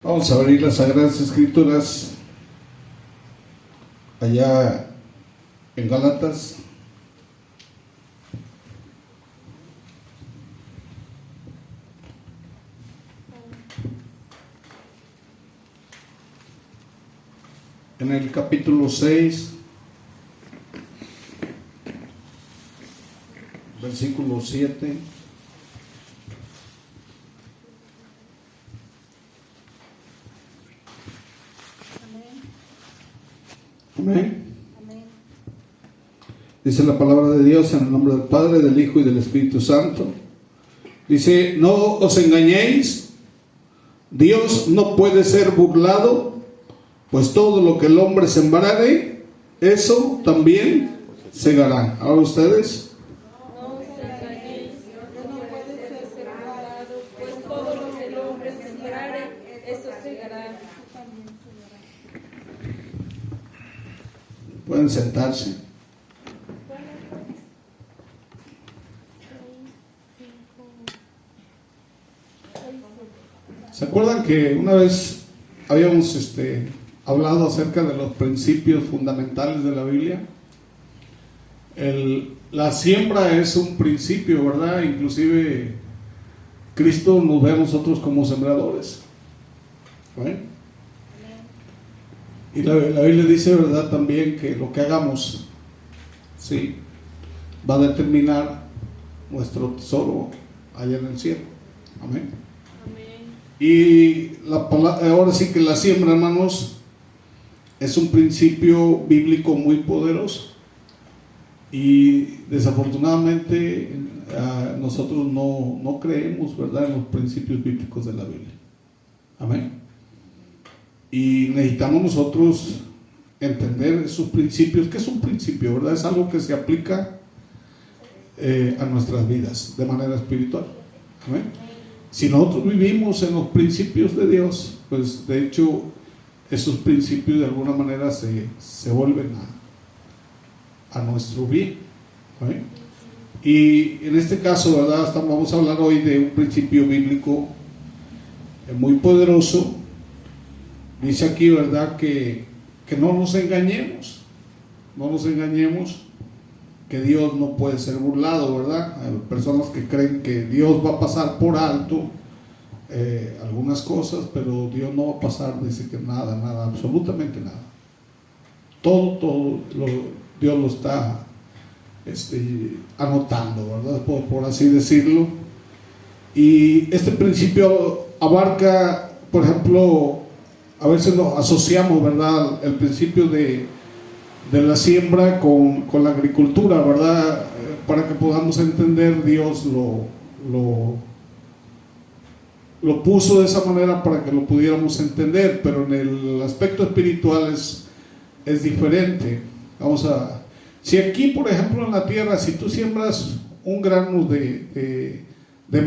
Vamos a abrir las Sagradas Escrituras allá en Gálatas. En el capítulo 6, versículo 7. Amén. Amén. Dice la palabra de Dios en el nombre del Padre, del Hijo y del Espíritu Santo. Dice: no os engañéis, Dios no puede ser burlado, pues todo lo que el hombre sembrare, eso también segará. Ahora ustedes. No os engañéis, Dios no puede ser burlado, pues todo lo que el hombre sembrare, eso segará. Pueden sentarse. ¿Se acuerdan que una vez habíamos hablado acerca de los principios fundamentales de la Biblia? La siembra es un principio, ¿verdad? Inclusive Cristo nos ve a nosotros como sembradores. ¿Vale? Y la Biblia dice, ¿verdad?, también que lo que hagamos, sí, va a determinar nuestro tesoro allá en el cielo. Amén. Amén. Y ahora sí que la siembra, hermanos, es un principio bíblico muy poderoso. Y desafortunadamente nosotros no creemos, ¿verdad?, en los principios bíblicos de la Biblia. Amén. Y necesitamos nosotros entender esos principios. ¿Qué es un principio, verdad? Es algo que se aplica a nuestras vidas de manera espiritual. Amén. Si nosotros vivimos en los principios de Dios, pues de hecho esos principios de alguna manera se vuelven a nuestro bien. ¿Amén? Y en este caso, ¿verdad?, vamos a hablar hoy de un principio bíblico muy poderoso. Dice aquí, ¿verdad?, que no nos engañemos, que Dios no puede ser burlado, ¿verdad? Hay personas que creen que Dios va a pasar por alto algunas cosas, pero Dios no va a pasar, dice que nada, absolutamente nada. Todo Dios lo está anotando, ¿verdad?, por así decirlo. Y este principio abarca, por ejemplo, a veces lo asociamos, ¿verdad?, el principio de la siembra con la agricultura, ¿verdad? Para que podamos entender, Dios lo puso de esa manera para que lo pudiéramos entender, pero en el aspecto espiritual es diferente. Si aquí, por ejemplo, en la tierra, si tú siembras un grano de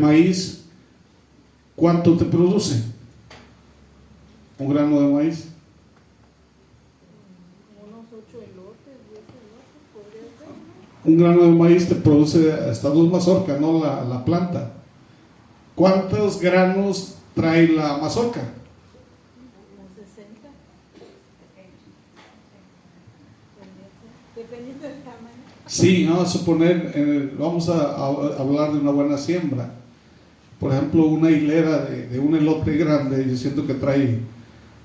maíz, ¿cuánto te produce un grano de maíz? Unos 8 elotes, 10 elotes, podría ser. Un grano de maíz te produce hasta 2 mazorcas, ¿no? La planta. ¿Cuántos granos trae la mazorca? Como 60. Dependiendo del tamaño. Sí, vamos a suponer, vamos a hablar de una buena siembra. Por ejemplo, una hilera de un elote grande, yo siento que trae,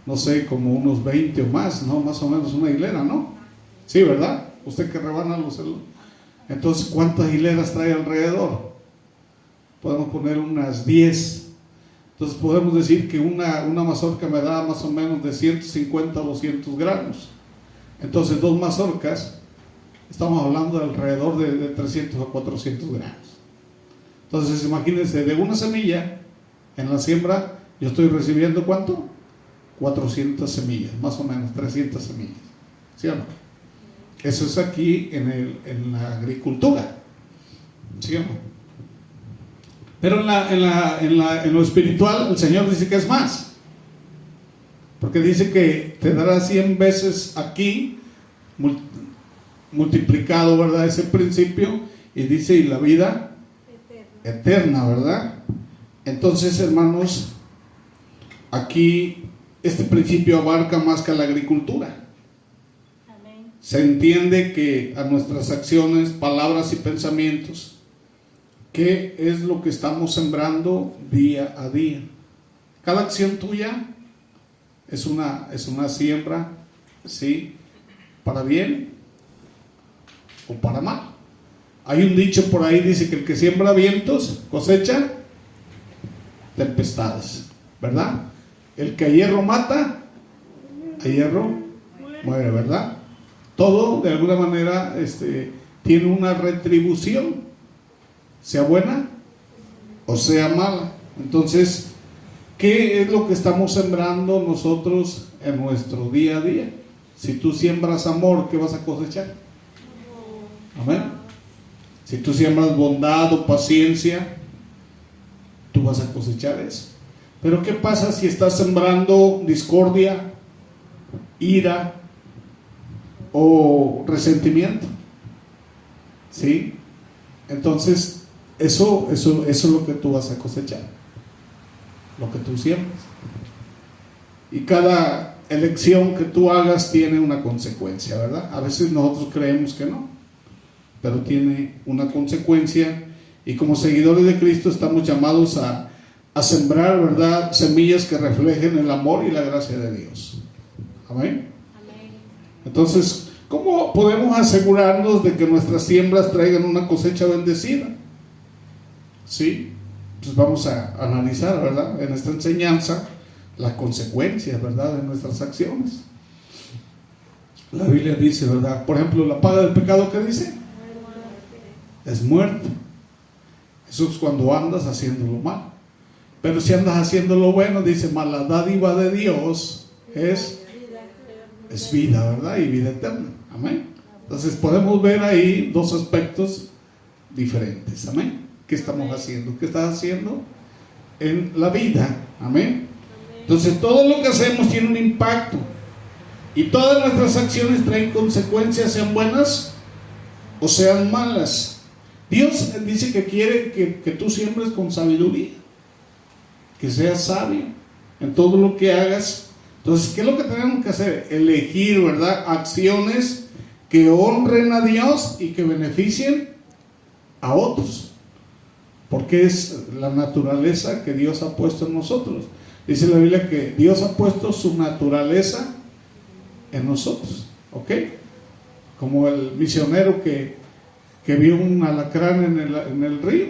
no sé, como unos 20 o más, ¿no? Más o menos una hilera, ¿no? Sí, ¿verdad? Usted que rebana los elotes. Entonces, ¿cuántas hileras trae alrededor? Podemos poner unas 10. Entonces podemos decir que una mazorca me da más o menos de 150 a 200 granos. Entonces 2 mazorcas, estamos hablando de alrededor de 300 a 400 granos. Entonces imagínense, de una semilla en la siembra, yo estoy recibiendo ¿cuánto? 400 semillas, más o menos 300 semillas. ¿Sí o no? Eso es aquí en la agricultura. ¿Sí o no? Pero en lo espiritual el Señor dice que es más, porque dice que te dará 100 veces aquí multiplicado, ¿verdad?, ese principio, y dice, y la vida eterna, ¿verdad? Entonces, hermanos, aquí este principio abarca más que a la agricultura. Amén. Se entiende que a nuestras acciones, palabras y pensamientos, ¿qué es lo que estamos sembrando día a día? Cada acción tuya es una siembra, ¿sí? Para bien o para mal. Hay un dicho por ahí, dice que el que siembra vientos cosecha tempestades, ¿verdad? El que a hierro mata, a hierro muere, ¿verdad? Todo de alguna manera tiene una retribución, sea buena o sea mala. Entonces, ¿qué es lo que estamos sembrando nosotros en nuestro día a día? Si tú siembras amor, ¿qué vas a cosechar? Amén. Si tú siembras bondad o paciencia, tú vas a cosechar eso. Pero ¿qué pasa si estás sembrando discordia, ira o resentimiento? ¿Sí? Entonces, eso es lo que tú vas a cosechar, lo que tú siembras. Y cada elección que tú hagas tiene una consecuencia, ¿verdad? A veces nosotros creemos que no, pero tiene una consecuencia, y como seguidores de Cristo estamos llamados a sembrar, ¿verdad?, semillas que reflejen el amor y la gracia de Dios. Amén. Amén. Entonces, ¿cómo podemos asegurarnos de que nuestras siembras traigan una cosecha bendecida? Sí, pues vamos a analizar, ¿verdad?, en esta enseñanza las consecuencias, ¿verdad?, de nuestras acciones. La Biblia dice, ¿verdad?, por ejemplo, la paga del pecado, ¿qué dice? Es muerte. Eso es cuando andas haciendo lo malo. Pero si andas haciendo lo bueno, dice, mas la dádiva de Dios es vida, ¿verdad? Y vida eterna. Amén. Entonces podemos ver ahí dos aspectos diferentes. Amén. ¿Qué estamos haciendo? ¿Qué estás haciendo en la vida? Amén. Entonces todo lo que hacemos tiene un impacto, y todas nuestras acciones traen consecuencias, sean buenas o sean malas. Dios dice que quiere que tú siembres con sabiduría, que seas sabio en todo lo que hagas. Entonces, ¿qué es lo que tenemos que hacer? Elegir, ¿verdad?, acciones que honren a Dios y que beneficien a otros, porque es la naturaleza que Dios ha puesto en nosotros. Dice la Biblia que Dios ha puesto su naturaleza en nosotros, ¿ok? Como el misionero que vio un alacrán en el río,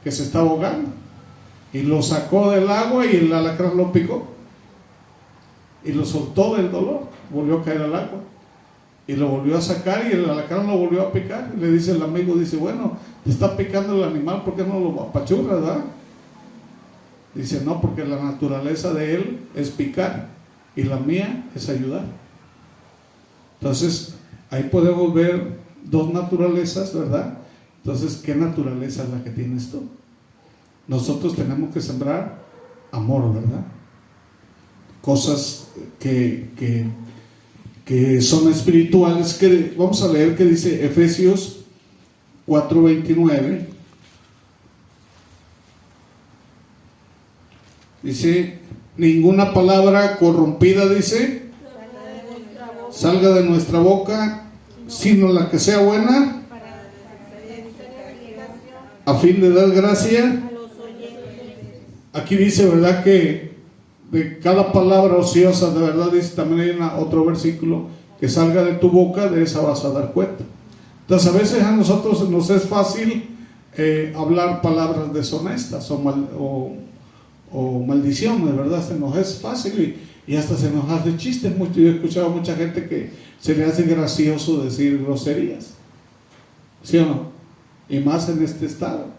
que se estaba ahogando, y lo sacó del agua, y el alacrán lo picó y lo soltó del dolor, volvió a caer al agua y lo volvió a sacar, y el alacrán lo volvió a picar. Le dice el amigo, dice, bueno, te está picando el animal, ¿por qué no lo apachurras, verdad? Dice, no, porque la naturaleza de él es picar y la mía es ayudar. Entonces ahí podemos ver dos naturalezas, ¿verdad? Entonces, ¿qué naturaleza es la que tienes tú? Nosotros tenemos que sembrar amor, ¿verdad? Cosas que son espirituales, que vamos a leer que dice Efesios 4:29. Dice, ninguna palabra corrompida, dice, salga de nuestra boca, sino la que sea buena, a fin de dar gracia. Aquí dice, ¿verdad?, que de cada palabra ociosa, de verdad, dice, también hay otro versículo, que salga de tu boca, de esa vas a dar cuenta. Entonces a veces a nosotros nos es fácil hablar palabras deshonestas o maldiciones, ¿verdad? Se nos es fácil, y hasta se nos hace chistes mucho. Yo he escuchado a mucha gente que se le hace gracioso decir groserías, ¿sí o no? Y más en este estado.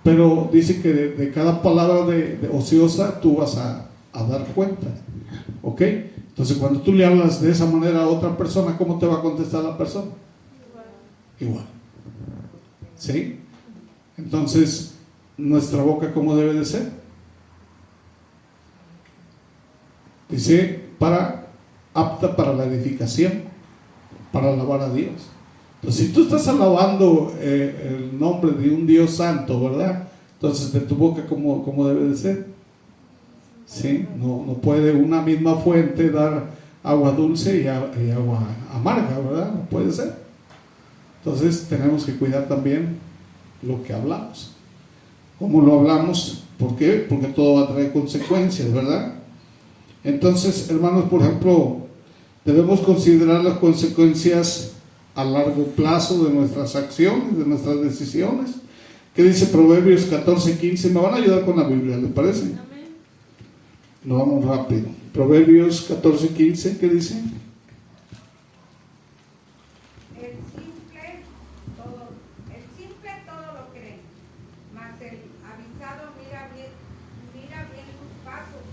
Pero dice que de cada palabra de ociosa tú vas a dar cuenta, ¿ok? Entonces cuando tú le hablas de esa manera a otra persona, ¿cómo te va a contestar la persona? Igual. ¿Sí? Entonces, nuestra boca, ¿cómo debe de ser? Dice, apta para la edificación, para alabar a Dios. Entonces, si tú estás alabando el nombre de un Dios santo, ¿verdad? Entonces, de tu boca, ¿cómo debe de ser? ¿sí? No puede una misma fuente dar agua dulce y agua amarga, ¿verdad? No puede ser. Entonces tenemos que cuidar también lo que hablamos. ¿Cómo lo hablamos? ¿Por qué? Porque todo va a traer consecuencias, ¿verdad? Entonces, hermanos, por ejemplo, debemos considerar las consecuencias a largo plazo de nuestras acciones, de nuestras decisiones. ¿Qué dice Proverbios 14:15? Me van a ayudar con la Biblia, ¿les parece? Amén. Lo vamos rápido. Proverbios 14:15, ¿qué dice? El simple todo lo cree, mas el avisado mira bien sus pasos.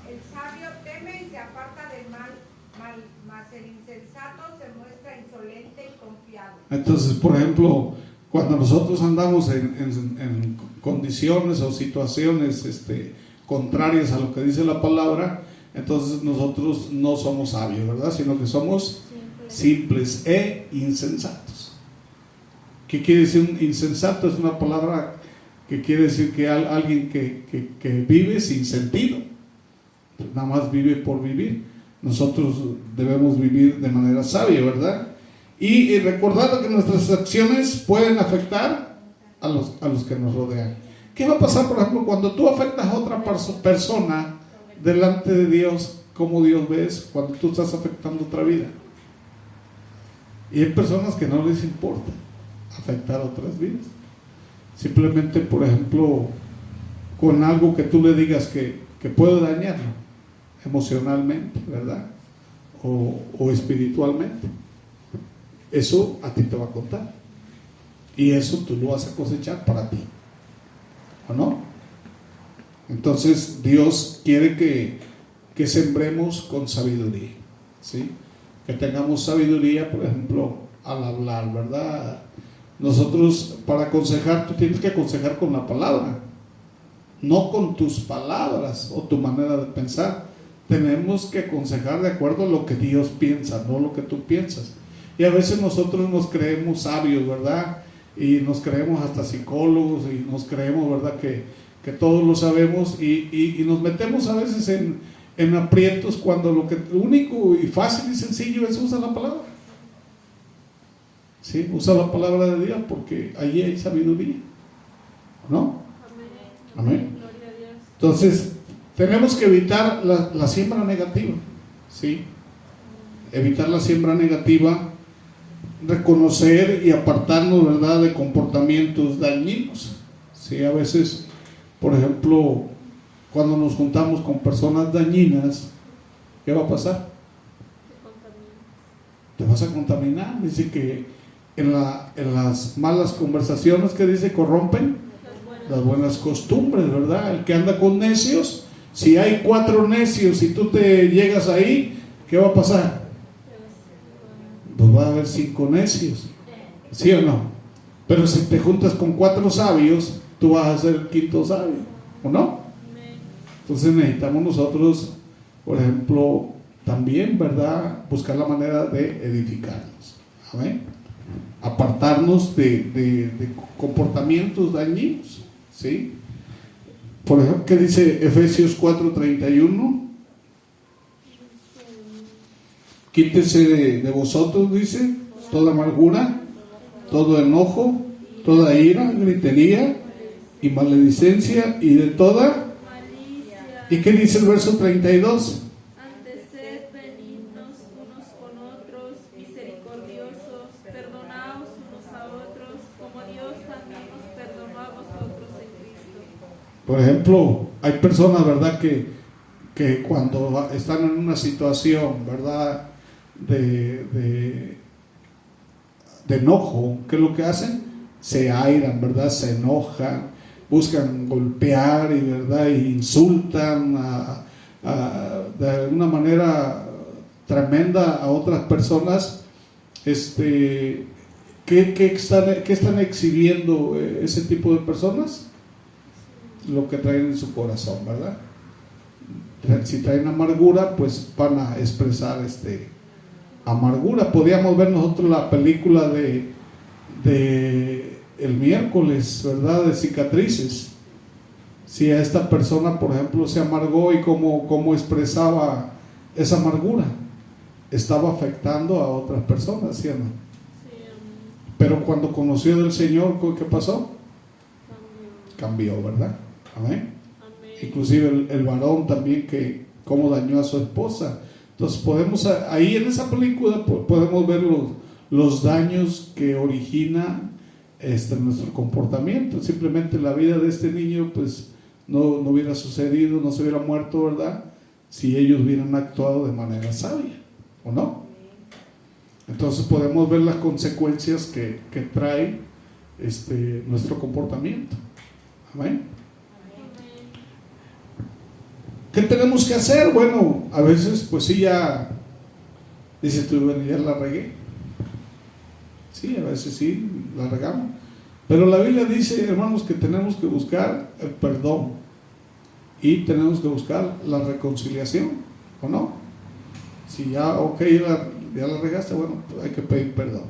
El sabio teme y se aparta del mal, mas el insensato se muestra insolente y confiado. Entonces, por ejemplo, cuando nosotros andamos en condiciones o situaciones contrarias a lo que dice la palabra, entonces nosotros no somos sabios, ¿verdad? Sino que somos simples e insensatos. ¿Qué quiere decir un insensato? Es una palabra que quiere decir que alguien que vive sin sentido, pues nada más vive por vivir. Nosotros debemos vivir de manera sabia, ¿verdad? Y recordando que nuestras acciones pueden afectar a los que nos rodean. ¿Qué va a pasar, por ejemplo, cuando tú afectas a otra persona delante de Dios? ¿Cómo Dios ves cuando tú estás afectando otra vida? Y hay personas que no les importa afectar a otras vidas. Simplemente, por ejemplo, con algo que tú le digas que puede dañarlo emocionalmente, ¿verdad? O espiritualmente. Eso a ti te va a contar. Y eso tú lo vas a cosechar para ti. ¿O no? Entonces Dios quiere que sembremos con sabiduría, ¿sí? Que tengamos sabiduría, por ejemplo, al hablar, ¿verdad? Nosotros, para aconsejar, tú tienes que aconsejar con la palabra, no con tus palabras o tu manera de pensar. Tenemos que aconsejar de acuerdo a lo que Dios piensa, no lo que tú piensas. Y a veces nosotros nos creemos sabios, ¿verdad? Y nos creemos hasta psicólogos y nos creemos, ¿verdad? Que todos lo sabemos y nos metemos a veces en aprietos cuando lo único y fácil y sencillo es usar la palabra. ¿Sí? Usa la palabra de Dios porque allí hay sabiduría, ¿no? Amén. Gloria a Dios. Entonces, tenemos que evitar la siembra negativa, ¿sí? Evitar la siembra negativa, reconocer y apartarnos, ¿verdad?, de comportamientos dañinos, ¿sí? A veces, por ejemplo, cuando nos juntamos con personas dañinas, ¿qué va a pasar? Te vas a contaminar. Dice que en las malas conversaciones, que dice, corrompen las buenas costumbres, ¿verdad? El que anda con necios, si hay 4 necios y tú te llegas ahí, ¿qué va a pasar? Pues va a haber 5 necios, ¿sí o no? Pero si te juntas con 4 sabios, tú vas a ser el 5.º sabio, ¿o no? Entonces necesitamos nosotros, por ejemplo, también, ¿verdad?, buscar la manera de edificarnos. Amén. Apartarnos de comportamientos dañinos, ¿sí? Por ejemplo, ¿qué dice Efesios 4:31? Quítese de vosotros, dice, toda amargura, todo enojo, toda ira, gritería y maledicencia y de toda. ¿Y qué dice el verso 32? Antes sed benignos unos con otros, misericordiosos, perdonaos unos a otros, como Dios también nos perdonó a vosotros en Cristo. Por ejemplo, hay personas, ¿verdad?, que cuando están en una situación, ¿verdad?, de enojo, ¿qué es lo que hacen? Se airan, ¿verdad?, se enojan, buscan golpear y, ¿verdad?, y insultan de una manera tremenda a otras personas. ¿Qué están exhibiendo ese tipo de personas? Lo que traen en su corazón, ¿verdad? Si traen amargura, pues van a expresar amargura. Podíamos ver nosotros la película de el miércoles, ¿verdad?, de Cicatrices, si a esta persona, por ejemplo, se amargó y cómo expresaba esa amargura, estaba afectando a otras personas, ¿sí o no? Sí, amén. Pero cuando conoció del Señor, ¿qué pasó? Cambio. Cambió, ¿verdad? Amén. Amén. Inclusive el varón también, que cómo dañó a su esposa. Entonces podemos, ahí en esa película podemos ver los daños que origina nuestro comportamiento. Simplemente la vida de este niño pues no hubiera sucedido, no se hubiera muerto, ¿verdad? Si ellos hubieran actuado de manera sabia, ¿o no? Entonces podemos ver las consecuencias que trae nuestro comportamiento. Amén. ¿Qué tenemos que hacer? Bueno, a veces pues sí, ya dices tú, bueno, ya la regué. Sí, a veces sí, la regamos. Pero la Biblia dice, hermanos, que tenemos que buscar el perdón y tenemos que buscar la reconciliación, ¿o no? Si ya, ok, ya la regaste, bueno, pues hay que pedir perdón.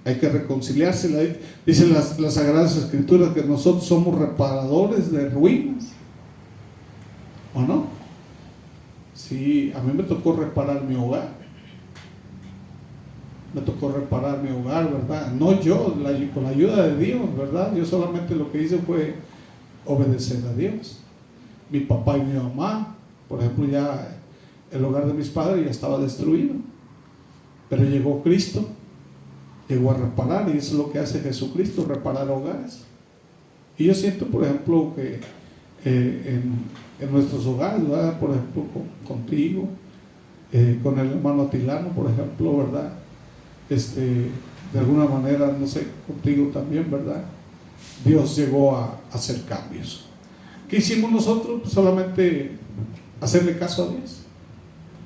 Hay que reconciliarse. Dicen las Sagradas Escrituras que nosotros somos reparadores de ruinas, ¿o no? Sí, a mí me tocó reparar mi hogar. Me tocó reparar mi hogar, ¿verdad? No yo, con la ayuda de Dios, ¿verdad? Yo solamente lo que hice fue obedecer a Dios. Mi papá y mi mamá, por ejemplo, ya el hogar de mis padres ya estaba destruido. Pero llegó Cristo, llegó a reparar, y eso es lo que hace Jesucristo, reparar hogares. Y yo siento, por ejemplo, que en nuestros hogares, ¿verdad? Por ejemplo, contigo, con el hermano Atilano, por ejemplo, ¿verdad? De alguna manera, no sé, contigo también, ¿verdad? Dios llegó a hacer cambios. ¿Qué hicimos nosotros? Pues solamente hacerle caso a Dios,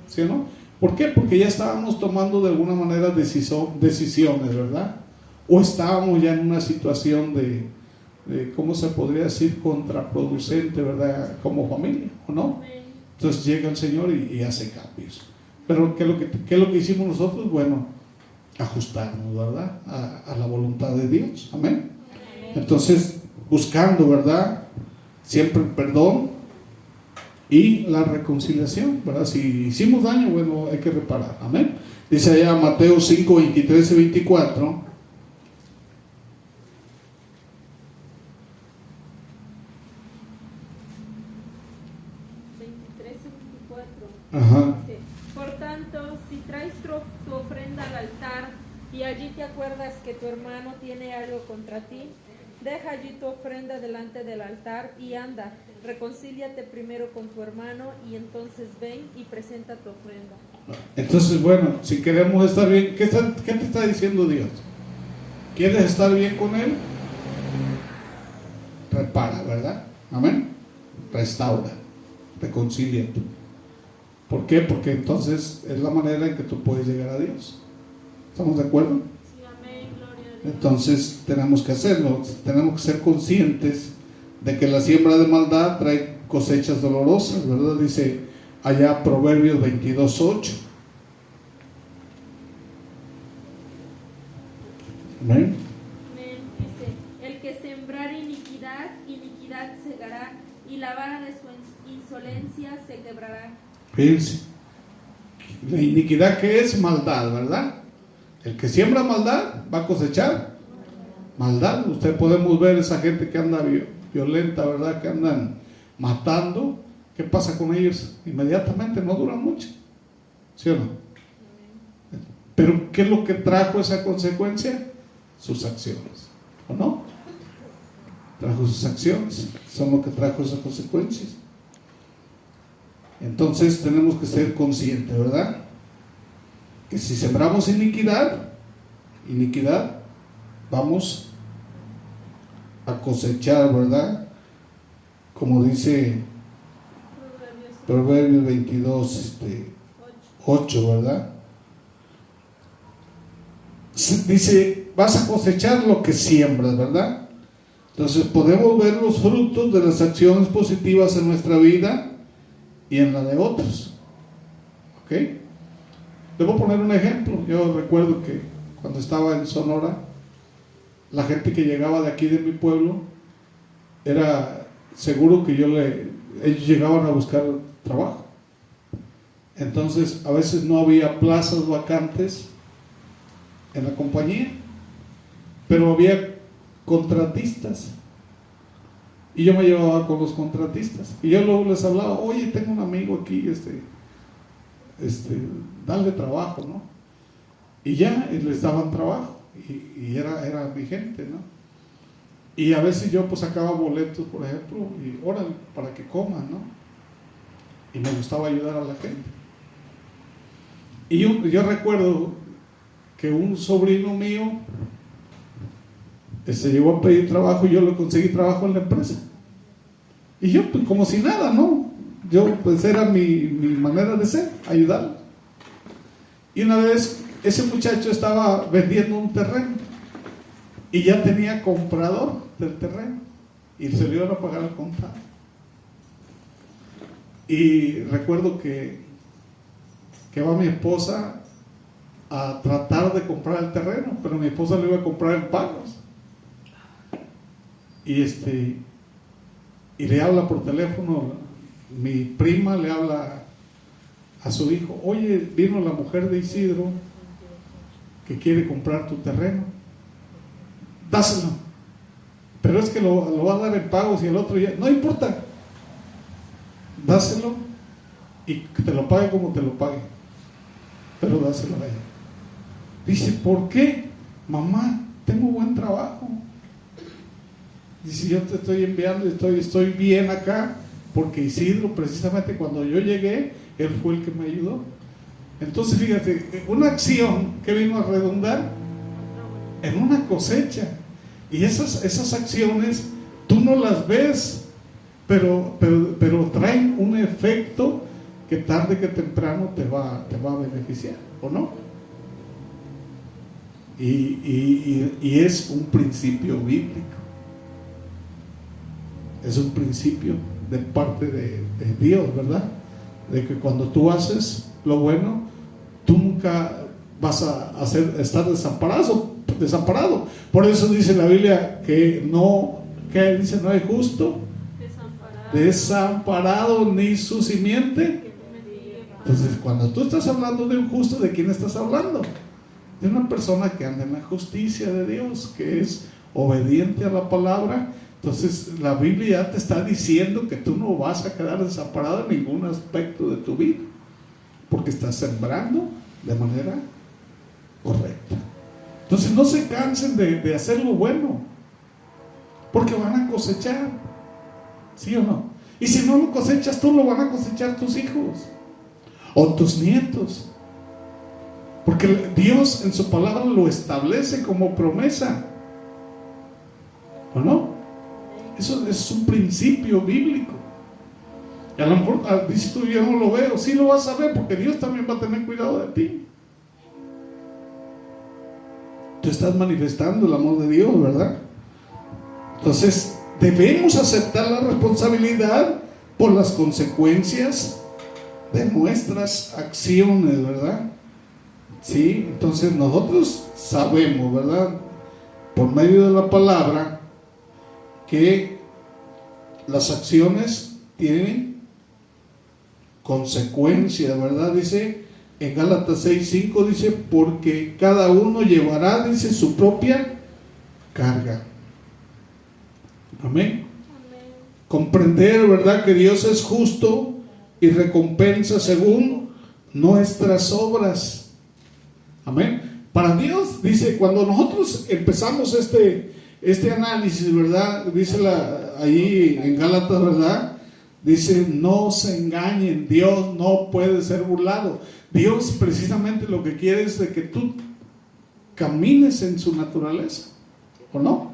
¿sí o no? ¿Por qué? Porque ya estábamos tomando de alguna manera decisiones, ¿verdad? O estábamos ya en una situación de ¿cómo se podría decir? Contraproducente, ¿verdad? Como familia, ¿o no? Entonces llega el Señor y hace cambios. Pero ¿qué es lo que hicimos nosotros? Bueno, ajustarnos, ¿verdad? A la voluntad de Dios. Amén. Entonces, buscando, ¿verdad? Siempre el perdón y la reconciliación, ¿verdad? Si hicimos daño, bueno, hay que reparar. Amén. Dice allá Mateo 5, 23 y 24. Ajá. Dice, por tanto, si traes tu ofrenda al altar y allí te acuerdas que tu hermano tiene algo contra ti, deja allí tu ofrenda delante del altar y anda, reconcíliate primero con tu hermano y entonces ven y presenta tu ofrenda. Entonces, bueno, si queremos estar bien, ¿qué te está diciendo Dios? ¿Quieres estar bien con Él? Repara, ¿verdad? Amén. Restaura, reconcíliate. ¿Por qué? Porque entonces es la manera en que tú puedes llegar a Dios. ¿Estamos de acuerdo? Sí, amén, gloria a Dios. Entonces tenemos que hacerlo, tenemos que ser conscientes de que la siembra de maldad trae cosechas dolorosas, ¿verdad? Dice allá Proverbios 22:8. Amén. Amén. Dice, el que sembrare iniquidad, iniquidad segará, y la vara de su insolencia se quebrará. Fíjense, la iniquidad que es maldad, ¿verdad? El que siembra maldad va a cosechar maldad. Usted podemos ver esa gente que anda violenta, ¿verdad? Que andan matando. ¿Qué pasa con ellos? Inmediatamente no duran mucho, ¿sí o no? Pero ¿qué es lo que trajo esa consecuencia? Sus acciones, ¿o no? Trajo sus acciones, son lo que trajo esas consecuencias. Entonces tenemos que ser conscientes, ¿verdad? Que si sembramos iniquidad, vamos a cosechar, ¿verdad? Como dice Proverbios 22:8, ¿verdad? Dice, vas a cosechar lo que siembras, ¿verdad? Entonces podemos ver los frutos de las acciones positivas en nuestra vida y en la de otros. ¿Ok? Les voy a poner un ejemplo. Yo recuerdo que cuando estaba en Sonora, la gente que llegaba de aquí de mi pueblo seguro que ellos llegaban a buscar trabajo. Entonces, a veces no había plazas vacantes en la compañía, pero había contratistas. Y yo me llevaba con los contratistas. Y yo luego les hablaba, oye, tengo un amigo aquí, dale trabajo, ¿no? Y ya les daban trabajo. Y era mi gente, ¿no? Y a veces yo pues sacaba boletos, por ejemplo, y órale, para que coman, ¿no? Y me gustaba ayudar a la gente. Y yo recuerdo que un sobrino mío se llegó a pedir trabajo y yo le conseguí trabajo en la empresa. Y yo, pues como si nada, ¿no? Yo, pues era mi manera de ser, ayudarlo. Y una vez ese muchacho estaba vendiendo un terreno y ya tenía comprador del terreno y se le iban a pagar al contado. Y recuerdo que va mi esposa a tratar de comprar el terreno, pero mi esposa lo iba a comprar en pagos. Y le habla por teléfono, mi prima le habla a su hijo, oye, vino la mujer de Isidro que quiere comprar tu terreno, dáselo, pero es que lo va a dar en pagos y el otro ya, no importa, dáselo y que te lo pague como te lo pague, pero dáselo a ella. Dice, ¿por qué? Mamá, tengo buen trabajo. Dice, yo te estoy enviando, estoy bien acá, porque Isidro, precisamente cuando yo llegué, él fue el que me ayudó. Entonces, fíjate, una acción que vino a redundar en una cosecha. Y esas acciones, tú no las ves, pero traen un efecto que tarde que temprano te va a beneficiar, ¿o no? Y es un principio bíblico. Es un principio de parte de Dios, ¿verdad? De que cuando tú haces lo bueno, tú nunca vas a estar desamparado. Por eso dice la Biblia que dice, no hay justo desamparado ni su simiente. Entonces, cuando tú estás hablando de un justo, ¿de quién estás hablando? De una persona que anda en la justicia de Dios, que es obediente a la palabra. Entonces la Biblia ya te está diciendo que tú no vas a quedar desamparado en ningún aspecto de tu vida, porque estás sembrando de manera correcta. Entonces no se cansen de hacer lo bueno, porque van a cosechar, ¿sí o no? Y si no lo cosechas tú, lo van a cosechar tus hijos o tus nietos, porque Dios en su palabra lo establece como promesa, ¿o no? Eso es un principio bíblico. Y a lo mejor dices tú, yo no lo veo. Sí lo vas a ver, porque Dios también va a tener cuidado de ti. Tú estás manifestando el amor de Dios, ¿verdad? Entonces debemos aceptar la responsabilidad por las consecuencias de nuestras acciones, ¿verdad? Sí, entonces nosotros sabemos, ¿verdad? Por medio de la palabra, que las acciones tienen consecuencias, ¿verdad? Dice en Gálatas 6:5, dice, porque cada uno llevará, dice, su propia carga. Amén. Comprender, ¿verdad?, que Dios es justo y recompensa según nuestras obras. Amén. Para Dios, dice, cuando nosotros empezamos este análisis, ¿verdad? Dice ahí en Gálatas, ¿verdad? Dice, no se engañen, Dios no puede ser burlado. Dios precisamente lo que quiere es de que tú camines en su naturaleza, ¿o no?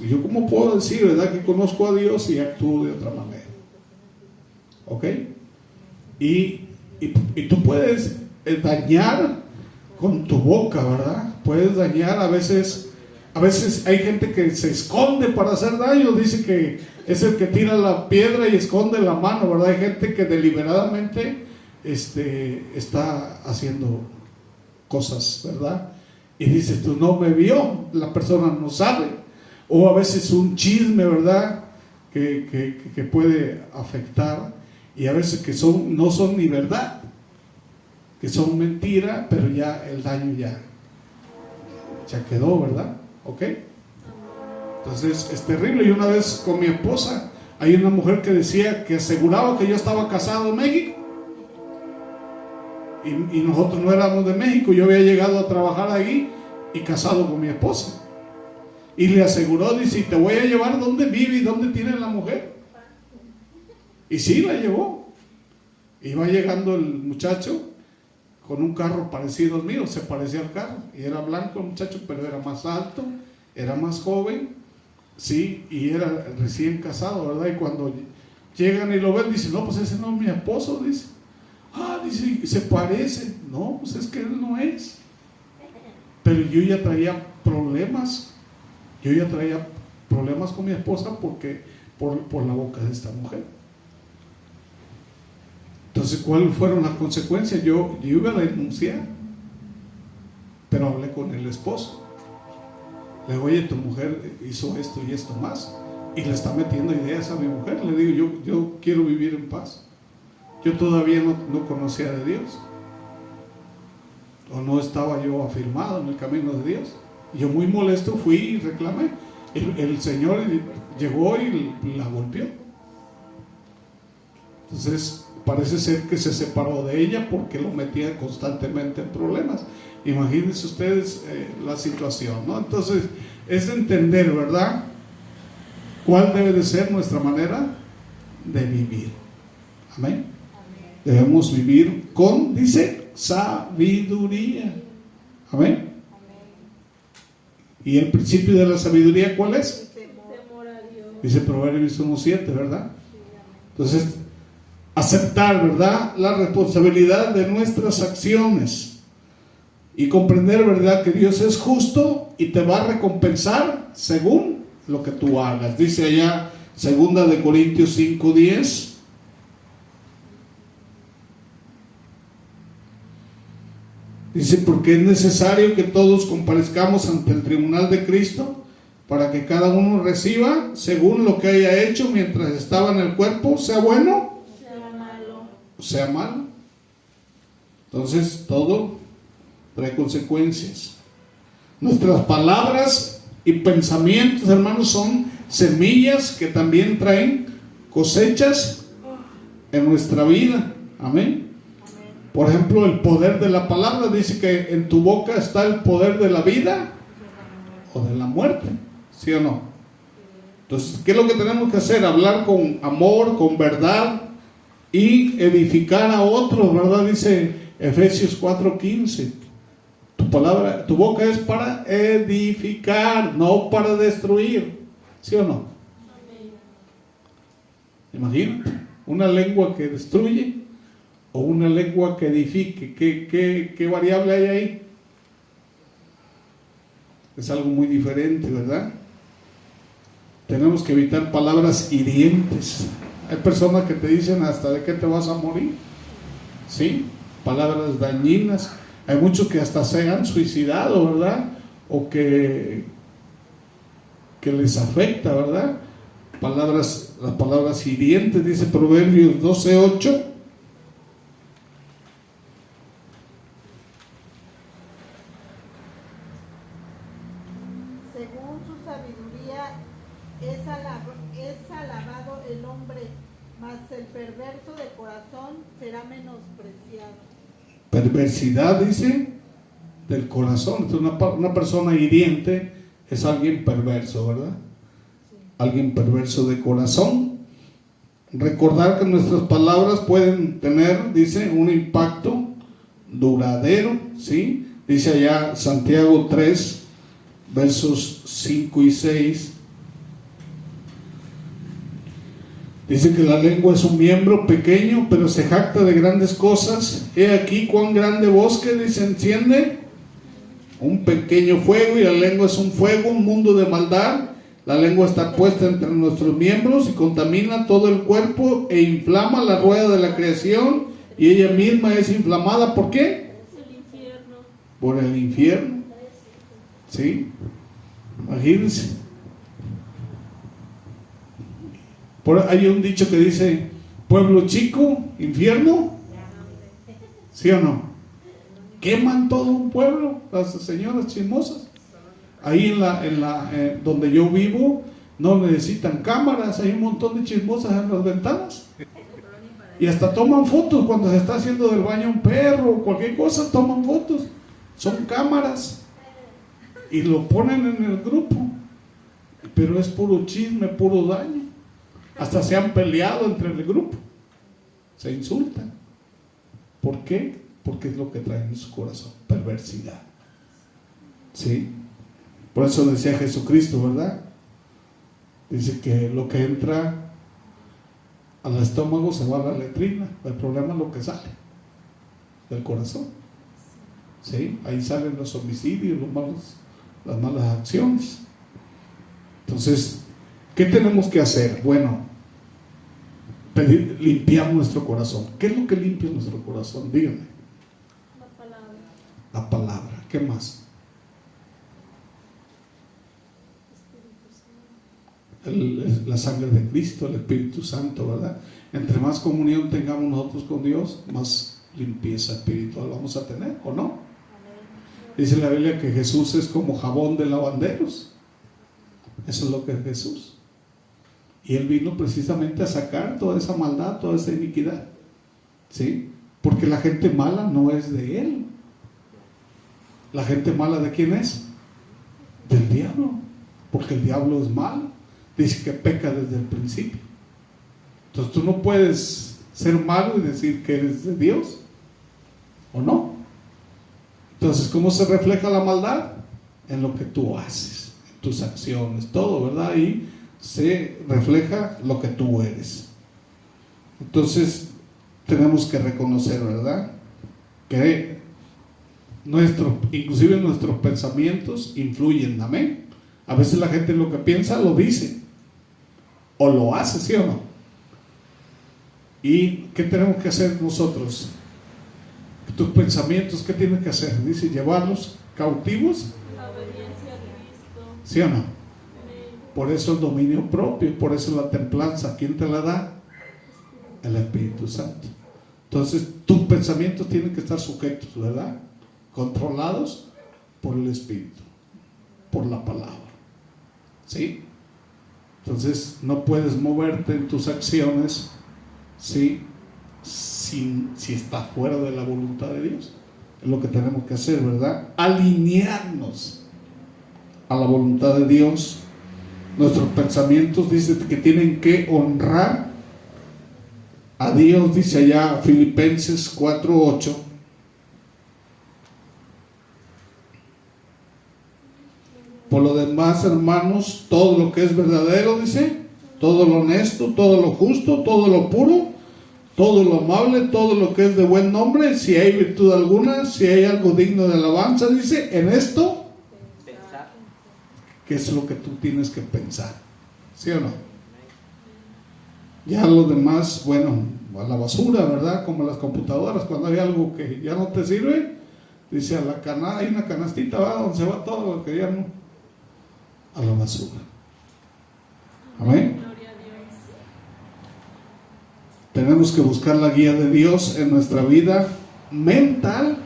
Yo cómo puedo decir, ¿verdad?, que conozco a Dios y actúo de otra manera. ¿Ok? Y tú puedes dañar con tu boca, ¿verdad? Puedes dañar a veces hay gente que se esconde para hacer daño. Dice que es el que tira la piedra y esconde la mano, ¿verdad? Hay gente que deliberadamente está haciendo cosas, ¿verdad? Y dices tú, no me vio, la persona no sabe. O a veces un chisme, ¿verdad? que puede afectar, y a veces que no son ni verdad, que son mentira, pero ya el daño ya quedó, ¿verdad? ¿Ok? Entonces es terrible. Y una vez con mi esposa, hay una mujer que decía que aseguraba que yo estaba casado en México, y nosotros no éramos de México. Yo había llegado a trabajar ahí y casado con mi esposa, y le aseguró, dice, te voy a llevar donde vive y donde tiene la mujer. Y sí, la llevó. Iba llegando el muchacho con un carro parecido al mío, se parecía al carro, y era blanco el muchacho, pero era más alto, era más joven, sí, y era recién casado, ¿verdad? Y cuando llegan y lo ven, dicen, no, pues ese no es mi esposo, dice. Dice, se parece. No, pues es que él no es. Pero yo ya traía problemas con mi esposa porque por la boca de esta mujer. Entonces, ¿cuáles fueron las consecuencias? Yo iba a denunciar, pero hablé con el esposo. Le digo, oye, tu mujer hizo esto y esto más, y le está metiendo ideas a mi mujer. Le digo, yo quiero vivir en paz. Yo todavía no conocía de Dios, o no estaba yo afirmado en el camino de Dios. Y yo, muy molesto, fui y reclamé. El Señor llegó y la golpeó. Entonces parece ser que se separó de ella porque lo metía constantemente en problemas. Imagínense ustedes la situación, ¿no? Entonces es entender, ¿verdad?, cuál debe de ser nuestra manera de vivir. Amén. Debemos vivir con, dice, sabiduría. Amén. ¿Y el principio de la sabiduría cuál es? Temor a Dios. Dice Proverbios 1:7, ¿verdad? Entonces, aceptar, ¿verdad?, la responsabilidad de nuestras acciones y comprender, ¿verdad?, que Dios es justo y te va a recompensar según lo que tú hagas. Dice allá 2 de Corintios 5:10. Dice, porque es necesario que todos comparezcamos ante el tribunal de Cristo, para que cada uno reciba según lo que haya hecho mientras estaba en el cuerpo, sea bueno o sea malo. Entonces todo trae consecuencias. Nuestras palabras y pensamientos, hermanos, son semillas que también traen cosechas en nuestra vida. Amén. Por ejemplo, el poder de la palabra dice que en tu boca está el poder de la vida o de la muerte, ¿sí o no? Entonces, ¿qué es lo que tenemos que hacer? Hablar con amor, con verdad y edificar a otros, ¿verdad? Dice Efesios 4:15. Tu palabra, tu boca es para edificar, no para destruir, ¿sí o no? Imagínate, una lengua que destruye o una lengua que edifique. ¿Qué variable hay ahí? Es algo muy diferente, ¿verdad? Tenemos que evitar palabras hirientes. Hay personas que te dicen hasta de qué te vas a morir, ¿sí? Palabras dañinas. Hay muchos que hasta se han suicidado, ¿verdad? O que les afecta, ¿verdad? Las palabras hirientes, dice Proverbios 12:8. Según su sabiduría es alabado el hombre, mas el perverso de corazón será menospreciado. Perversidad, dice, del corazón. Entonces, una persona hiriente es alguien perverso, ¿verdad? Sí. Alguien perverso de corazón. Recordar que nuestras palabras pueden tener, dice, un impacto duradero, ¿sí? Dice allá Santiago 3, versos 5 y 6. Dice que la lengua es un miembro pequeño, pero se jacta de grandes cosas. He aquí cuán grande bosque, dice, enciende un pequeño fuego, y la lengua es un fuego, un mundo de maldad. La lengua está puesta entre nuestros miembros y contamina todo el cuerpo e inflama la rueda de la creación, y ella misma es inflamada. ¿Por qué? El infierno. Por el infierno. ¿Sí? Imagínense. Hay un dicho que dice, pueblo chico, infierno, ¿sí o no? Queman todo un pueblo, las señoras chismosas. Ahí donde yo vivo, no necesitan cámaras, hay un montón de chismosas en las ventanas. Y hasta toman fotos cuando se está haciendo del baño un perro o cualquier cosa, toman fotos. Son cámaras y lo ponen en el grupo, pero es puro chisme, puro daño. Hasta se han peleado entre el grupo, se insultan. ¿Por qué? Porque es lo que trae en su corazón, perversidad. ¿Sí? Por eso decía Jesucristo, ¿verdad? Dice que lo que entra al estómago se va a la letrina. El problema es lo que sale del corazón. ¿Sí? Ahí salen los homicidios, las malas acciones. Entonces, ¿qué tenemos que hacer? Bueno, limpiar nuestro corazón. ¿Qué es lo que limpia nuestro corazón? Díganme. La palabra. La palabra. ¿Qué más? La sangre de Cristo, el Espíritu Santo, ¿verdad? Entre más comunión tengamos nosotros con Dios, más limpieza espiritual vamos a tener, ¿o no? Dice la Biblia que Jesús es como jabón de lavanderos. Eso es lo que es Jesús. Y Él vino precisamente a sacar toda esa maldad, toda esa iniquidad. ¿Sí? Porque la gente mala no es de Él. La gente mala, ¿de quién es? Del diablo. Porque el diablo es malo. Dice que peca desde el principio. Entonces tú no puedes ser malo y decir que eres de Dios, ¿o no? Entonces, ¿cómo se refleja la maldad? En lo que tú haces, en tus acciones, todo, ¿verdad? Ahí se refleja lo que tú eres. Entonces, tenemos que reconocer, ¿verdad? Que inclusive nuestros pensamientos influyen, amén. A veces la gente lo que piensa lo dice o lo hace, ¿sí o no? ¿Y qué tenemos que hacer nosotros? Tus pensamientos, ¿qué tienes que hacer? Dice, llevarlos cautivos. La obediencia a Cristo. ¿Sí o no? Amén. Por eso el dominio propio, por eso la templanza. ¿Quién te la da? El Espíritu Santo. Entonces, tus pensamientos tienen que estar sujetos, ¿verdad? Controlados por el Espíritu, por la palabra. ¿Sí? Entonces, no puedes moverte en tus acciones, ¿sí? Si estás fuera de la voluntad de Dios. Es lo que tenemos que hacer, ¿verdad? Alinearnos a la voluntad de Dios. Nuestros pensamientos dice que tienen que honrar a Dios, dice allá Filipenses 4:8. Por lo demás, hermanos, todo lo que es verdadero, dice, todo lo honesto, todo lo justo, todo lo puro, todo lo amable, todo lo que es de buen nombre, si hay virtud alguna, si hay algo digno de alabanza, dice, en esto, Pensar. ¿qué es lo que tú tienes que pensar? ¿Sí o no? Ya lo demás, bueno, a la basura, ¿verdad? Como las computadoras, cuando hay algo que ya no te sirve, dice, hay una canastita, ¿va? Donde se va todo lo que ya no, a la basura. Amén. Gloria a Dios. Tenemos que buscar la guía de Dios en nuestra vida mental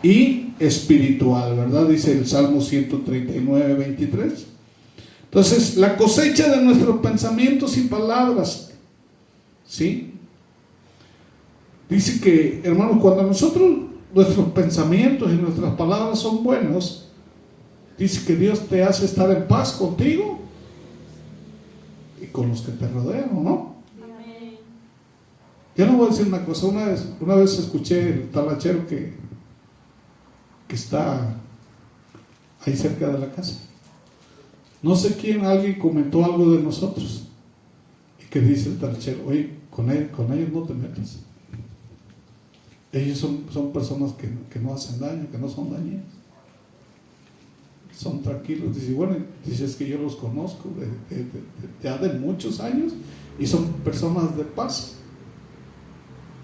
y espiritual, ¿verdad? Dice el Salmo 139:23. Entonces, la cosecha de nuestros pensamientos y palabras, ¿sí? Dice que, hermanos, cuando nuestros pensamientos y nuestras palabras son buenos, dice que Dios te hace estar en paz contigo y con los que te rodean, ¿o no? Amén. Yo no voy a decir una cosa. Una vez escuché el talachero que está ahí cerca de la casa. No sé quién, alguien comentó algo de nosotros. Y que dice el talachero, oye, con ellos no te metas. Ellos son personas que no hacen daño, que no son dañinas. Son tranquilos. Dice, bueno, dice, es que yo los conozco ya de muchos años y son personas de paz.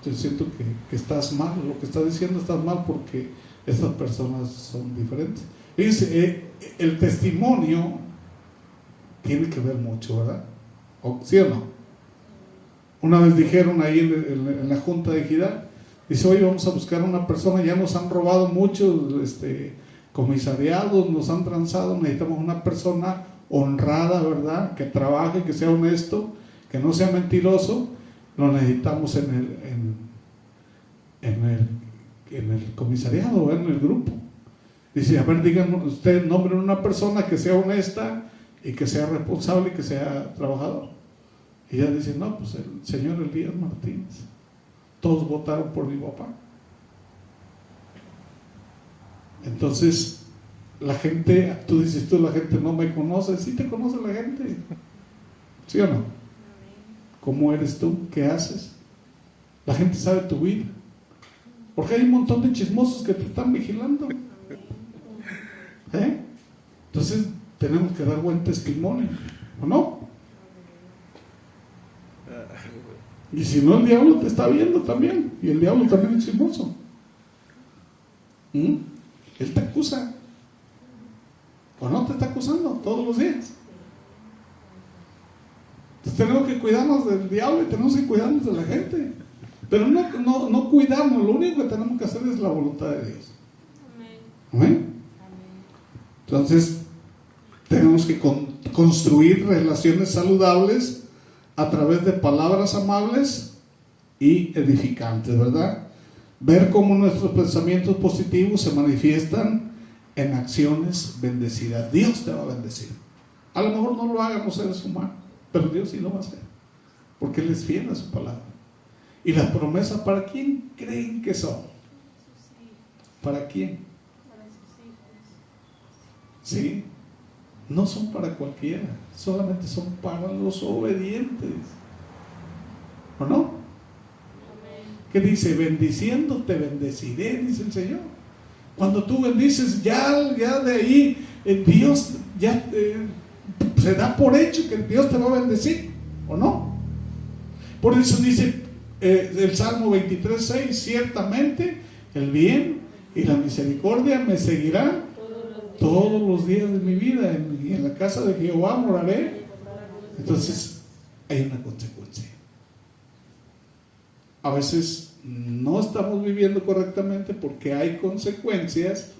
Yo siento que estás mal, lo que estás diciendo estás mal porque estas personas son diferentes. Y dice, el testimonio tiene que ver mucho, ¿verdad? ¿Sí o no? Una vez dijeron ahí en la junta de Ejidal, dice, oye, vamos a buscar una persona, ya nos han robado muchos comisariados, nos han transado, necesitamos una persona honrada, ¿verdad? Que trabaje, que sea honesto, que no sea mentiroso, lo necesitamos en el comisariado, en el grupo. Dice, a ver, digan ustedes, nombren una persona que sea honesta y que sea responsable y que sea trabajador. Y ella dice, no, pues el señor Elías Martínez. Todos votaron por mi papá. Entonces, la gente, tú dices, la gente no me conoce. Sí te conoce la gente. ¿Sí o no? ¿Cómo eres tú? ¿Qué haces? La gente sabe tu vida. Porque hay un montón de chismosos que te están vigilando. Entonces, tenemos que dar buen testimonio, ¿o no? Y si no, el diablo te está viendo también. Y el diablo también es chismoso. Él te acusa. ¿O no te está acusando todos los días? Entonces tenemos que cuidarnos del diablo y tenemos que cuidarnos de la gente. Pero no cuidarnos. Lo único que tenemos que hacer es la voluntad de Dios. Amén. Entonces tenemos que construir relaciones saludables a través de palabras amables y edificantes, ¿verdad? Ver cómo nuestros pensamientos positivos se manifiestan en acciones bendecidas. Dios te va a bendecir. A lo mejor no lo hagan los seres humanos, pero Dios sí lo va a hacer, porque Él es fiel a su palabra. Y las promesas, ¿para quién creen que son? ¿Para quién? Sí, no son para cualquiera, solamente son para los obedientes. ¿O no? ¿Qué dice? Bendiciendo te bendeciré, dice el Señor. Cuando tú bendices, ya de ahí Dios ya se da por hecho que Dios te va a bendecir, ¿o no? Por eso dice el Salmo 23:6, ciertamente el bien y la misericordia me seguirán todos los días de mi vida, y en la casa de Jehová moraré. Entonces hay una consecuencia. A veces no estamos viviendo correctamente porque hay consecuencias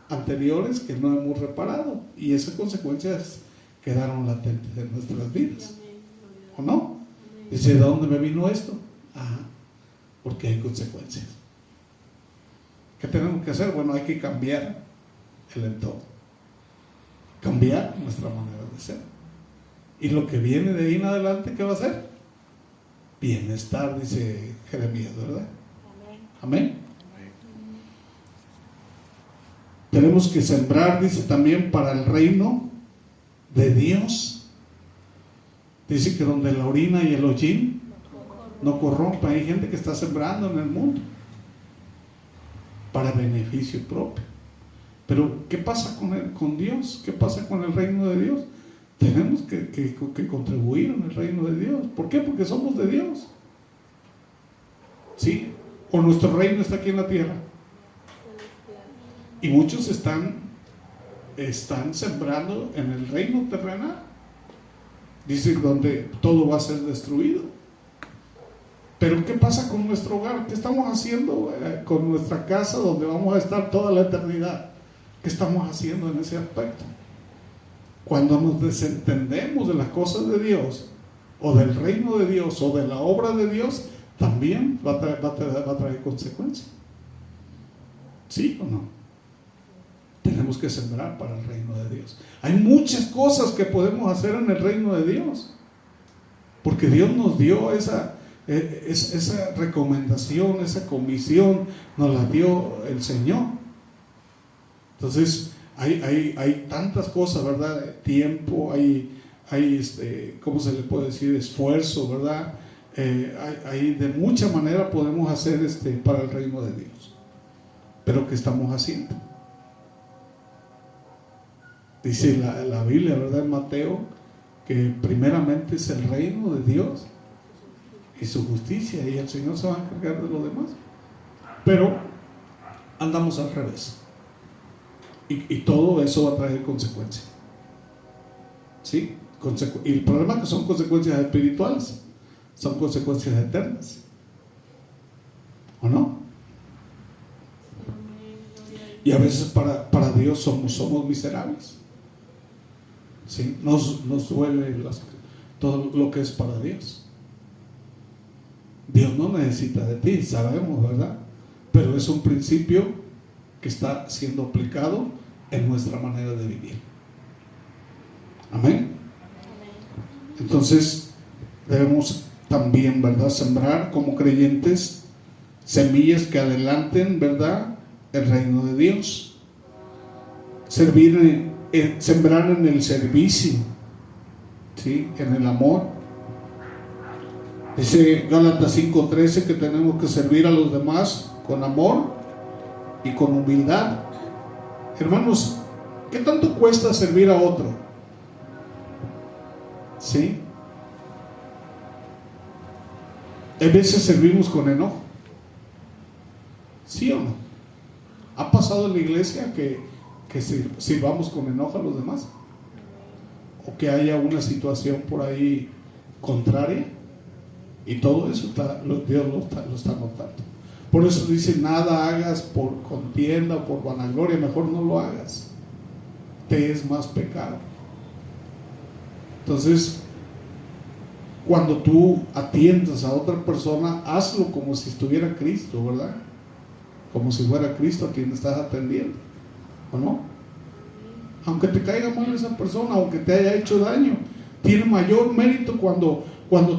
anteriores que no hemos reparado, y esas consecuencias quedaron latentes en nuestras vidas, ¿o no? Dice, ¿de dónde me vino esto? Porque hay consecuencias. ¿Qué tenemos que hacer? Bueno, hay que cambiar el entorno, cambiar nuestra manera de ser, y lo que viene de ahí en adelante, ¿qué va a ser? Bienestar, dice Jeremías, ¿verdad? Amén. Tenemos que sembrar, dice también, para el reino de Dios. Dice que donde la orina y el hollín no corrompa. Hay gente que está sembrando en el mundo para beneficio propio. Pero ¿qué pasa con Dios? ¿Qué pasa con el reino de Dios? Tenemos que contribuir en el reino de Dios. ¿Por qué? Porque somos de Dios. ¿Sí? O nuestro reino está aquí en la tierra. Y muchos están sembrando en el reino terrenal. Dice donde todo va a ser destruido. Pero ¿qué pasa con nuestro hogar? ¿Qué estamos haciendo con nuestra casa donde vamos a estar toda la eternidad? ¿Qué estamos haciendo en ese aspecto? Cuando nos desentendemos de las cosas de Dios, o del reino de Dios, o de la obra de Dios, también va a traer consecuencias. ¿Sí o no? Tenemos que sembrar para el reino de Dios. Hay muchas cosas que podemos hacer en el reino de Dios, porque Dios nos dio esa recomendación, esa comisión, nos la dio el Señor. Entonces hay tantas cosas, ¿verdad? Tiempo, hay ¿cómo se le puede decir? Esfuerzo, ¿verdad? Hay de mucha manera podemos hacer para el reino de Dios. Pero ¿qué estamos haciendo? Dice la Biblia, ¿verdad? En Mateo, que primeramente es el reino de Dios y su justicia, y el Señor se va a encargar de lo demás. Pero andamos al revés, y todo eso va a traer consecuencias. ¿Sí? Y el problema es que son consecuencias espirituales. son consecuencias eternas. ¿O no? Y a veces para Dios somos miserables. ¿Sí? Nos duele todo lo que es para Dios. Dios no necesita de ti, sabemos, ¿verdad? Pero es un principio que está siendo aplicado en nuestra manera de vivir. Amén. Entonces debemos también, ¿verdad?, sembrar como creyentes semillas que adelanten, ¿verdad?, el reino de Dios. Sembrar en el servicio, ¿sí?, en el amor. Dice Gálatas 5:13 que tenemos que servir a los demás con amor y con humildad. Hermanos, ¿qué tanto cuesta servir a otro? ¿Sí? A veces servimos con enojo. ¿Sí o no? ¿Ha pasado en la iglesia que sirvamos con enojo a los demás? ¿O que haya una situación por ahí contraria? Y todo eso Dios lo está notando. Por eso dice, nada hagas por contienda o por vanagloria, mejor no lo hagas. Te es más pecado. Entonces, cuando tú atiendas a otra persona, hazlo como si estuviera Cristo, ¿verdad? Como si fuera Cristo a quien estás atendiendo, ¿o no? Aunque te caiga mal esa persona, aunque te haya hecho daño, tiene mayor mérito cuando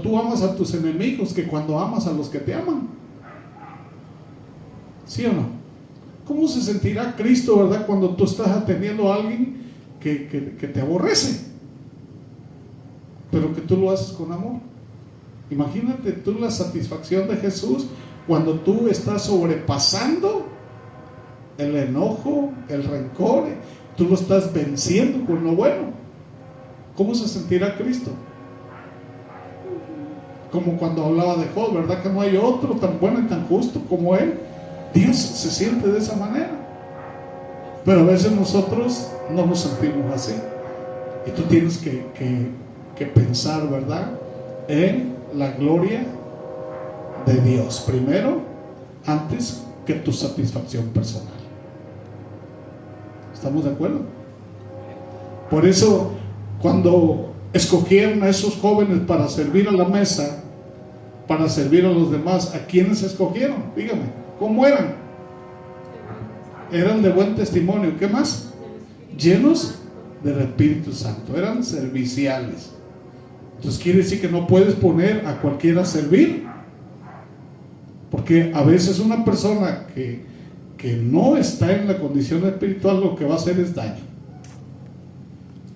tú amas a tus enemigos que cuando amas a los que te aman. ¿Sí o no? ¿Cómo se sentirá Cristo, verdad, cuando tú estás atendiendo a alguien que te aborrece, pero que tú lo haces con amor? Imagínate tú la satisfacción de Jesús cuando tú estás sobrepasando el enojo, el rencor, tú lo estás venciendo con lo bueno. ¿Cómo se sentirá Cristo? Como cuando hablaba de Job, ¿verdad? Que no hay otro tan bueno y tan justo como él. Dios se siente de esa manera, pero a veces nosotros no nos sentimos así. Y tú tienes que pensar, ¿verdad?, en la gloria de Dios primero, antes que tu satisfacción personal. ¿Estamos de acuerdo? Por eso, cuando escogieron a esos jóvenes para servir a la mesa, para servir a los demás, ¿a quiénes escogieron? Dígame, ¿cómo eran? Eran de buen testimonio. ¿Qué más? Llenos del Espíritu Santo. Eran serviciales. Entonces quiere decir que no puedes poner a cualquiera a servir, porque a veces una persona que no está en la condición espiritual, lo que va a hacer es daño,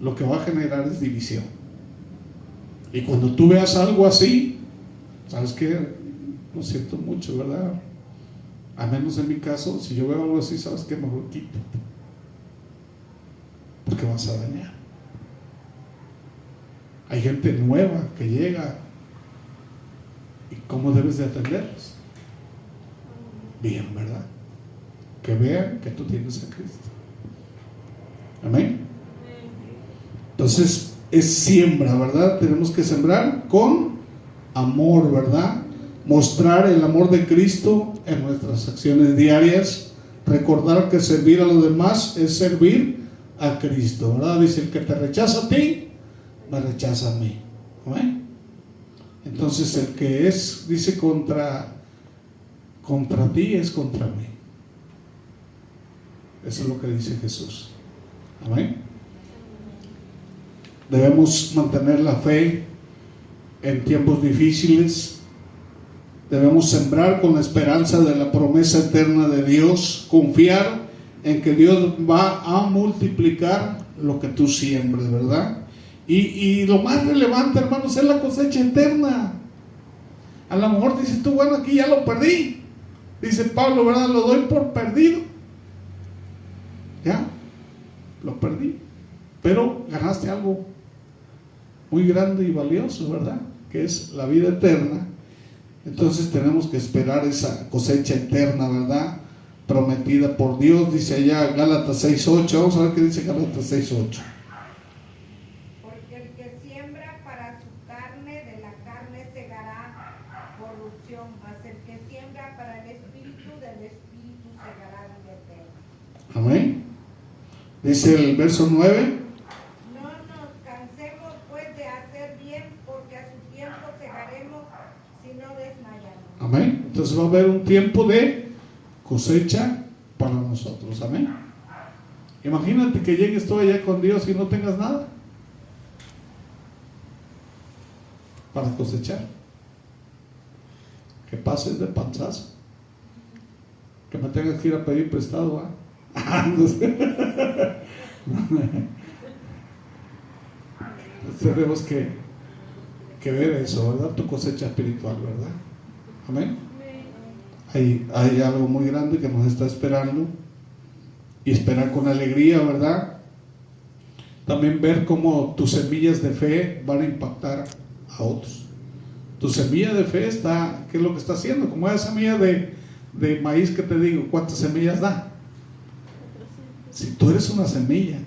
lo que va a generar es división. Y cuando tú veas algo así, ¿sabes qué? Lo siento mucho, ¿verdad? A menos en mi caso, si yo veo algo así, ¿sabes qué? Mejor quítate, porque vas a dañar. Hay gente nueva que llega, ¿y cómo debes de atenderlos? Bien, ¿verdad? Que vean que tú tienes a Cristo. Amén. Entonces es siembra, ¿verdad? Tenemos que sembrar con amor, ¿verdad? Mostrar el amor de Cristo en nuestras acciones diarias. Recordar que servir a los demás es servir a Cristo, ¿verdad? Dice, el que te rechaza a ti, me rechaza a mí. ¿Amén? Entonces el que dice contra ti es contra mí. Eso es lo que dice Jesús. Amén. Debemos mantener la fe en tiempos difíciles. Debemos sembrar con la esperanza de la promesa eterna de Dios. Confiar en que Dios va a multiplicar lo que tú siembres, ¿verdad? Y lo más relevante, hermanos, es la cosecha eterna. A lo mejor dices tú, bueno, aquí ya lo perdí. Dice Pablo, ¿verdad? Lo doy por perdido. Ya, lo perdí. Pero ganaste algo muy grande y valioso, ¿verdad? Que es la vida eterna. Entonces tenemos que esperar esa cosecha eterna, ¿verdad? Prometida por Dios. Dice allá Gálatas 6:8. Vamos a ver qué dice Gálatas 6:8. Porque el que siembra para su carne, de la carne segará, del Espíritu segará vida eterna. Amén. Dice el verso 9. No nos cansemos pues de hacer bien, porque a su tiempo segaremos si no desmayamos. Amén. Entonces va a haber un tiempo de cosecha para nosotros. Amén. Imagínate que llegues tú allá con Dios y no tengas nada para cosechar. Que pases de panzazo. Que me tengas que ir a pedir prestado. Tenemos que ver eso, ¿verdad? Tu cosecha espiritual, ¿verdad? Amén. Hay algo muy grande que nos está esperando, y esperar con alegría, ¿verdad? También ver cómo tus semillas de fe van a impactar a otros. Tu semilla de fe está, ¿qué es lo que está haciendo? Como esa semilla de maíz que te digo, ¿cuántas semillas da? Si tú eres una semilla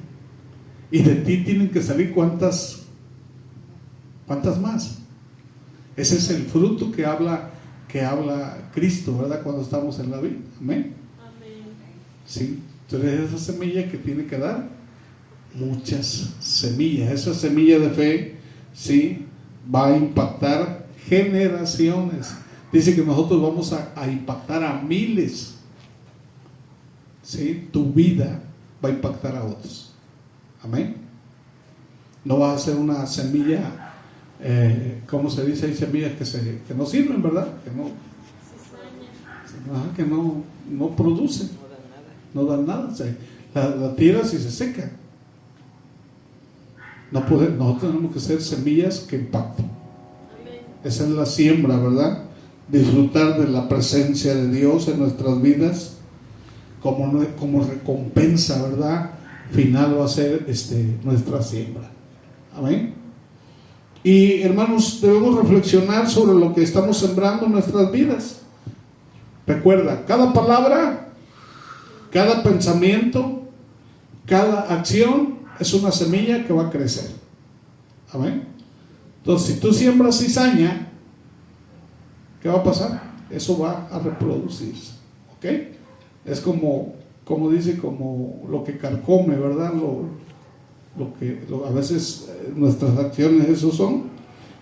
y de ti tienen que salir ¿cuántas más? Ese es el fruto que habla Cristo, ¿verdad? Cuando estamos en la vida. Amén. Sí, tú eres esa semilla que tiene que dar muchas semillas. Esa semilla de fe, sí, va a impactar generaciones. Dice que nosotros vamos a impactar a miles. Sí, tu vida va a impactar a otros. Amén. No vas a ser una semilla, ¿cómo se dice? Hay semillas que no sirven, ¿verdad? Que no producen, no dan nada. La tiras y se seca. Nosotros tenemos que ser semillas que impacten. Esa es la siembra, ¿verdad? Disfrutar de la presencia de Dios en nuestras vidas como recompensa, ¿verdad? Final va a ser nuestra siembra. Amén. Y hermanos, debemos reflexionar sobre lo que estamos sembrando en nuestras vidas. Recuerda, cada palabra, cada pensamiento, cada acción es una semilla que va a crecer. Amén. Entonces, si tú siembras cizaña, ¿qué va a pasar? Eso va a reproducirse. ¿Ok? Es como dice, como lo que carcome, ¿verdad? A veces nuestras acciones eso son.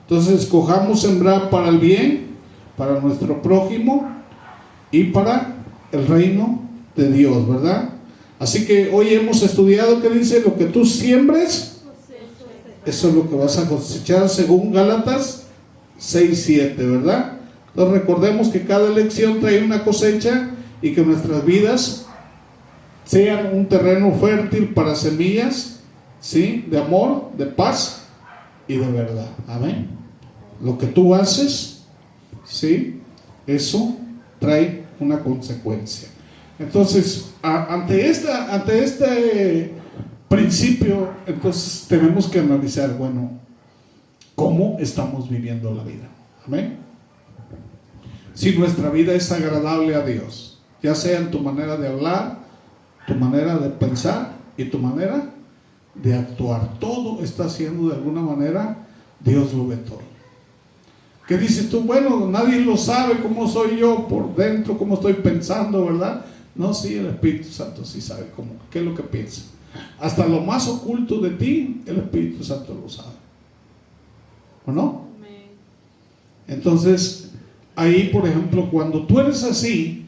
Entonces, escojamos sembrar para el bien, para nuestro prójimo y para el reino de Dios, ¿verdad? Así que hoy hemos estudiado que dice: lo que tú siembres, eso es lo que vas a cosechar, según Gálatas 6:7, ¿verdad? Entonces recordemos que cada elección trae una cosecha, y que nuestras vidas sean un terreno fértil para semillas, ¿sí? De amor, de paz y de verdad. Amén. Lo que tú haces, ¿sí? Eso trae una consecuencia. Entonces, ante este principio, entonces tenemos que analizar, bueno, ¿cómo estamos viviendo la vida? Amén. Si nuestra vida es agradable a Dios, ya sea en tu manera de hablar, tu manera de pensar y tu manera de actuar, todo está haciendo de alguna manera, Dios lo ve todo. ¿Qué dices tú? Bueno, nadie lo sabe cómo soy yo por dentro, cómo estoy pensando, ¿verdad? No, sí, el Espíritu Santo sí sabe qué es lo que piensa. Hasta lo más oculto de ti, el Espíritu Santo lo sabe. ¿O no? Entonces, ahí, por ejemplo, cuando tú eres así,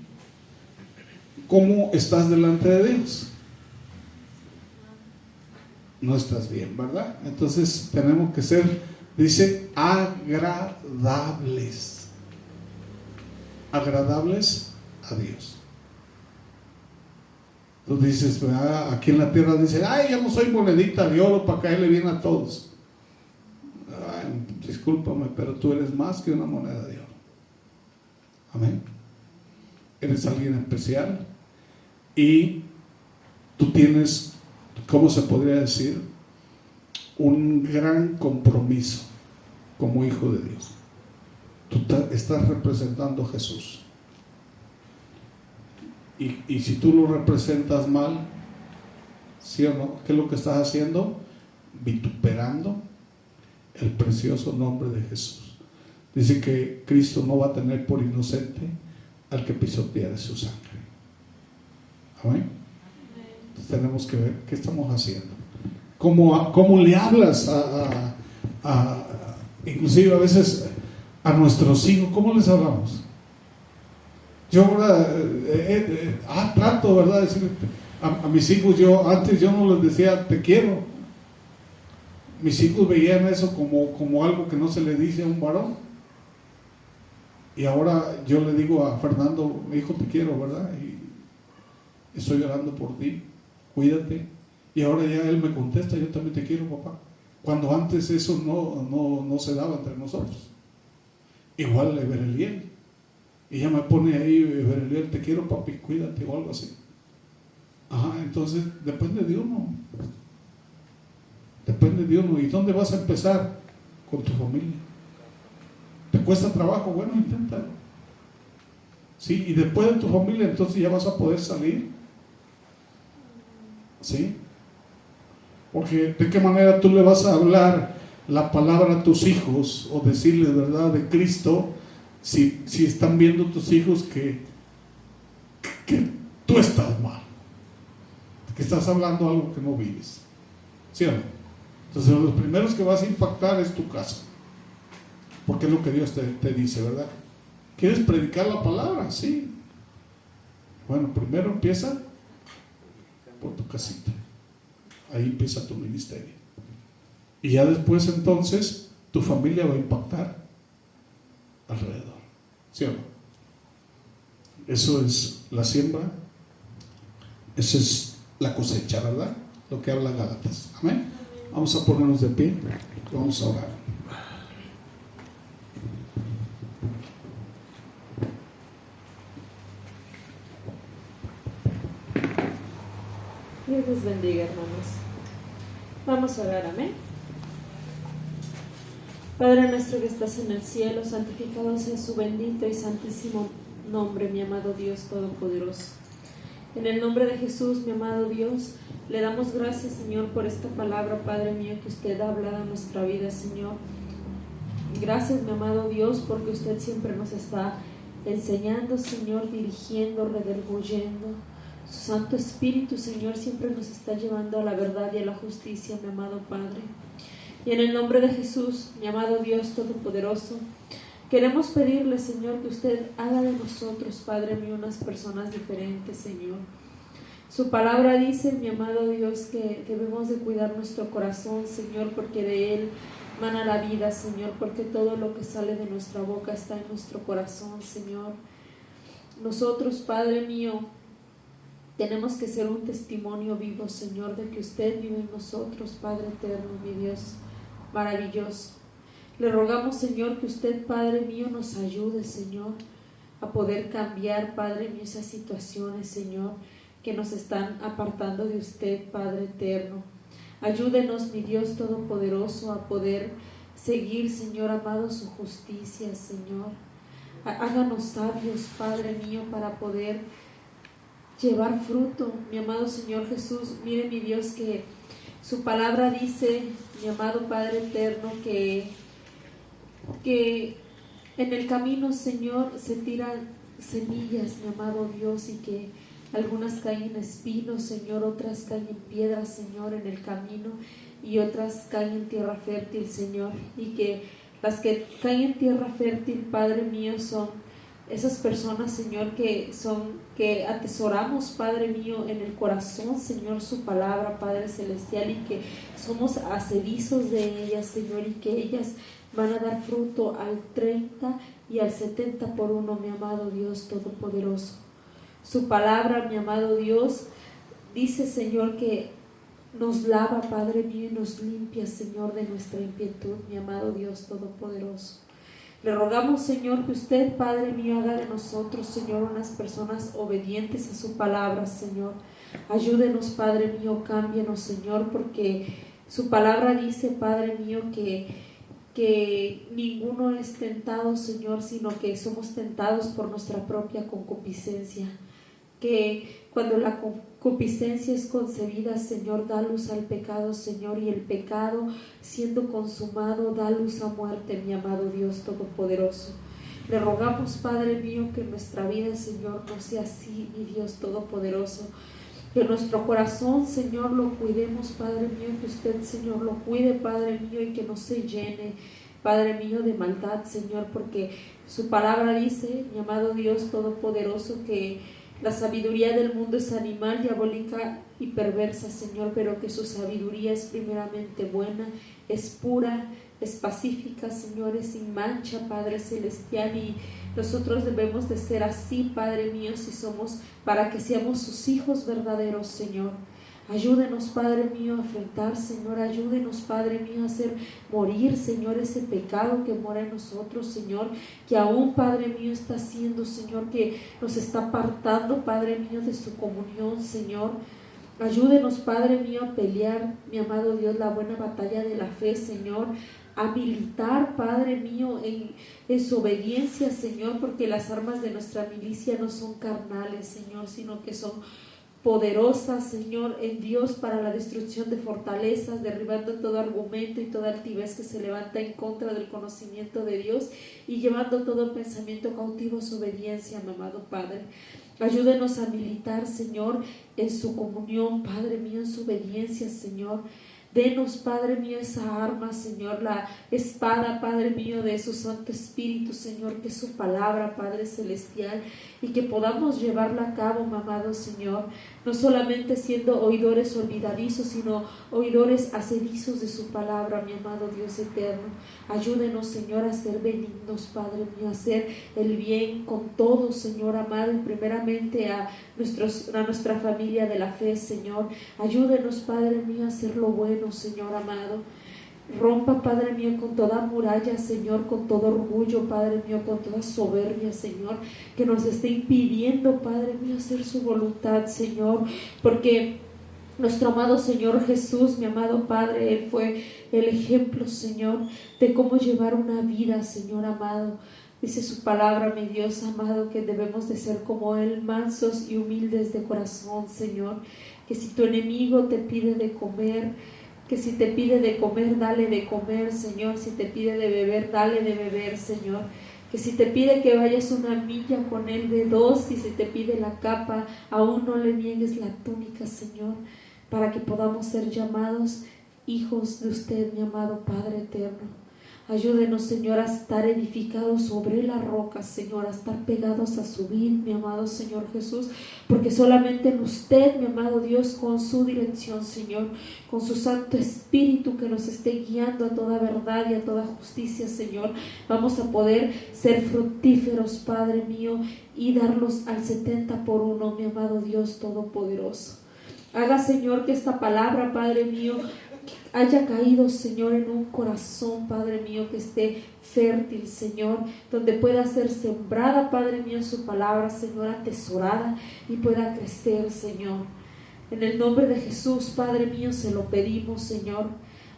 ¿cómo estás delante de Dios? No estás bien, ¿verdad? Entonces tenemos que ser, dice, agradables a Dios. Tú dices, ¿verdad? Aquí en la tierra dicen: ay, yo no soy monedita de oro para caerle bien a todos. Ay, discúlpame, pero tú eres más que una moneda de oro. Amén. Eres alguien especial, y tú tienes, ¿cómo se podría decir? Un gran compromiso como hijo de Dios. Tú estás representando a Jesús, y si tú lo representas mal, ¿sí o no? ¿Qué es lo que estás haciendo? Vituperando el precioso nombre de Jesús. Dice que Cristo no va a tener por inocente al que pisoteare su sangre. Amén. Entonces tenemos que ver qué estamos haciendo. ¿Cómo le hablas inclusive a veces a nuestros hijos? ¿Cómo les hablamos? Yo ahora trato, ¿verdad?, de decir a mis hijos, antes yo no les decía te quiero. Mis hijos veían eso como algo que no se le dice a un varón. Y ahora yo le digo a Fernando, mi hijo, te quiero, ¿verdad? Y estoy orando por ti, cuídate. Y ahora ya él me contesta, yo también te quiero, papá. Cuando antes eso no se daba entre nosotros. Igual Bereliel. Y ella me pone ahí, Bereliel, te quiero, papi, cuídate, o algo así. Ajá, entonces depende de uno. Depende de uno. ¿Y dónde vas a empezar? Con tu familia. ¿Te cuesta trabajo? Bueno, inténtalo. Sí, y después de tu familia, entonces ya vas a poder salir. ¿Sí? Porque ¿de qué manera tú le vas a hablar la palabra a tus hijos o decirles, ¿verdad?, de Cristo, si están viendo tus hijos que tú estás mal, que estás hablando algo que no vives? ¿Sí o no? Entonces los primeros que vas a impactar es tu casa, porque es lo que Dios te dice, ¿verdad? ¿Quieres predicar la palabra? Sí. Bueno, primero empieza por tu casita. Ahí empieza tu ministerio. Y ya después entonces tu familia va a impactar alrededor. ¿Sí o no? Eso es la siembra. Esa es la cosecha, ¿verdad? Lo que habla Gálatas. Amén. Vamos a ponernos de pie. Vamos a orar. Dios les bendiga, hermanos. Vamos a orar, amén. Padre nuestro que estás en el cielo, santificado sea su bendito y santísimo nombre, mi amado Dios Todopoderoso. En el nombre de Jesús, mi amado Dios, le damos gracias, Señor, por esta palabra, Padre mío, que usted ha hablado en nuestra vida, Señor. Gracias, mi amado Dios, porque usted siempre nos está enseñando, Señor, dirigiendo, redarguyendo. Su Santo Espíritu, Señor, siempre nos está llevando a la verdad y a la justicia, mi amado Padre. Y en el nombre de Jesús, mi amado Dios Todopoderoso, queremos pedirle, Señor, que usted haga de nosotros, Padre mío, unas personas diferentes, Señor. Su palabra dice, mi amado Dios, que debemos de cuidar nuestro corazón, Señor, porque de él mana la vida, Señor, porque todo lo que sale de nuestra boca está en nuestro corazón, Señor. Nosotros, Padre mío, tenemos que ser un testimonio vivo, Señor, de que usted vive en nosotros, Padre eterno, mi Dios maravilloso. Le rogamos, Señor, que usted, Padre mío, nos ayude, Señor, a poder cambiar, Padre mío, esas situaciones, Señor, que nos están apartando de usted, Padre eterno. Ayúdenos, mi Dios todopoderoso, a poder seguir, Señor amado, su justicia, Señor. Háganos sabios, Padre mío, para poder llevar fruto, mi amado Señor Jesús. Mire, mi Dios, que su palabra dice, mi amado Padre eterno, que en el camino, Señor, se tiran semillas, mi amado Dios, y que algunas caen en espinos, Señor, otras caen en piedras, Señor, en el camino, y otras caen en tierra fértil, Señor, y que las que caen en tierra fértil, Padre mío, son esas personas, Señor, que atesoramos, Padre mío, en el corazón, Señor, su palabra, Padre celestial, y que somos hacedizos de ellas, Señor, y que ellas van a dar fruto al 30 y al 70 por uno, mi amado Dios todopoderoso. Su palabra, mi amado Dios, dice, Señor, que nos lava, Padre mío, y nos limpia, Señor, de nuestra impietud, mi amado Dios todopoderoso. Le rogamos, Señor, que usted, Padre mío, haga de nosotros, Señor, unas personas obedientes a su palabra, Señor. Ayúdenos, Padre mío, cámbienos, Señor, porque su palabra dice, Padre mío, que ninguno es tentado, Señor, sino que somos tentados por nuestra propia concupiscencia. Que cuando la concupiscencia es concebida, Señor, da luz al pecado, Señor, y el pecado, siendo consumado, da luz a muerte, mi amado Dios todopoderoso. Le rogamos, Padre mío, que nuestra vida, Señor, no sea así, mi Dios Todopoderoso. Que nuestro corazón, Señor, lo cuidemos, Padre mío, que usted, Señor, lo cuide, Padre mío, y que no se llene, Padre mío, de maldad, Señor, porque su palabra dice, mi amado Dios Todopoderoso, que la sabiduría del mundo es animal, diabólica y perversa, Señor, pero que su sabiduría es primeramente buena, es pura, es pacífica, Señor, es sin mancha, Padre Celestial, y nosotros debemos de ser así, Padre mío, si somos, para que seamos sus hijos verdaderos, Señor. Ayúdenos, Padre mío, a enfrentar, Señor, ayúdenos, Padre mío, a hacer morir, Señor, ese pecado que mora en nosotros, Señor, que aún, Padre mío, está haciendo, Señor, que nos está apartando, Padre mío, de su comunión, Señor. Ayúdenos, Padre mío, a pelear, mi amado Dios, la buena batalla de la fe, Señor, a militar, Padre mío, en su obediencia, Señor, porque las armas de nuestra milicia no son carnales, Señor, sino que son poderosas, Señor, en Dios para la destrucción de fortalezas, derribando todo argumento y toda altivez que se levanta en contra del conocimiento de Dios y llevando todo pensamiento cautivo a su obediencia, mi amado Padre. Ayúdenos a militar, Señor, en su comunión, Padre mío, en su obediencia, Señor. Denos, Padre mío, esa arma, Señor, la espada, Padre mío, de su Santo Espíritu, Señor, que es su palabra, Padre Celestial, y que podamos llevarla a cabo, mi amado Señor, no solamente siendo oidores olvidadizos, sino oidores hacedizos de su palabra, mi amado Dios eterno. Ayúdenos, Señor, a ser benignos, Padre mío, a hacer el bien con todos, Señor amado, y primeramente a nuestra familia de la fe, Señor. Ayúdenos, Padre mío, a hacer lo bueno, Señor amado. Rompa, Padre mío, con toda muralla, Señor, con todo orgullo, Padre mío, con toda soberbia, Señor, que nos esté impidiendo, Padre mío, hacer su voluntad, Señor, porque nuestro amado Señor Jesús, mi amado Padre, Él fue el ejemplo, Señor, de cómo llevar una vida, Señor amado. Dice su palabra, mi Dios amado, que debemos de ser como Él, mansos y humildes de corazón, Señor, que si tu enemigo te pide de comer, que si te pide de comer, dale de comer, Señor. Si te pide de beber, dale de beber, Señor. Que si te pide que vayas una milla con Él, de 2, y si te pide la capa, aún no le niegues la túnica, Señor, para que podamos ser llamados hijos de usted, mi amado Padre eterno. Ayúdenos, Señor, a estar edificados sobre la roca, Señor, a estar pegados a su vid, mi amado Señor Jesús, porque solamente en usted, mi amado Dios, con su dirección, Señor, con su Santo Espíritu que nos esté guiando a toda verdad y a toda justicia, Señor, vamos a poder ser fructíferos, Padre mío, y darlos al 70 por 1, mi amado Dios Todopoderoso. Haga, Señor, que esta palabra, Padre mío, haya caído, Señor, en un corazón, Padre mío, que esté fértil, Señor, donde pueda ser sembrada, Padre mío, su palabra, Señor, atesorada y pueda crecer, Señor. En el nombre de Jesús, Padre mío, se lo pedimos, Señor.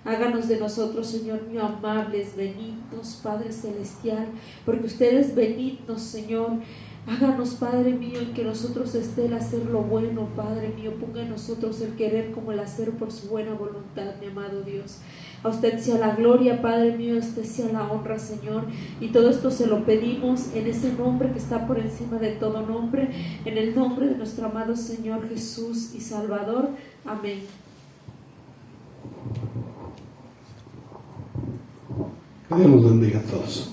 Háganos de nosotros, Señor mío, amables, benignos, Padre Celestial, porque usted es benigno, Señor. Háganos, Padre mío, en que nosotros esté el hacer lo bueno, Padre mío. Ponga en nosotros el querer como el hacer por su buena voluntad, mi amado Dios. A usted sea la gloria, Padre mío, a usted sea la honra, Señor. Y todo esto se lo pedimos en ese nombre que está por encima de todo nombre, en el nombre de nuestro amado Señor Jesús y Salvador. Amén. Que Dios los bendiga a todos.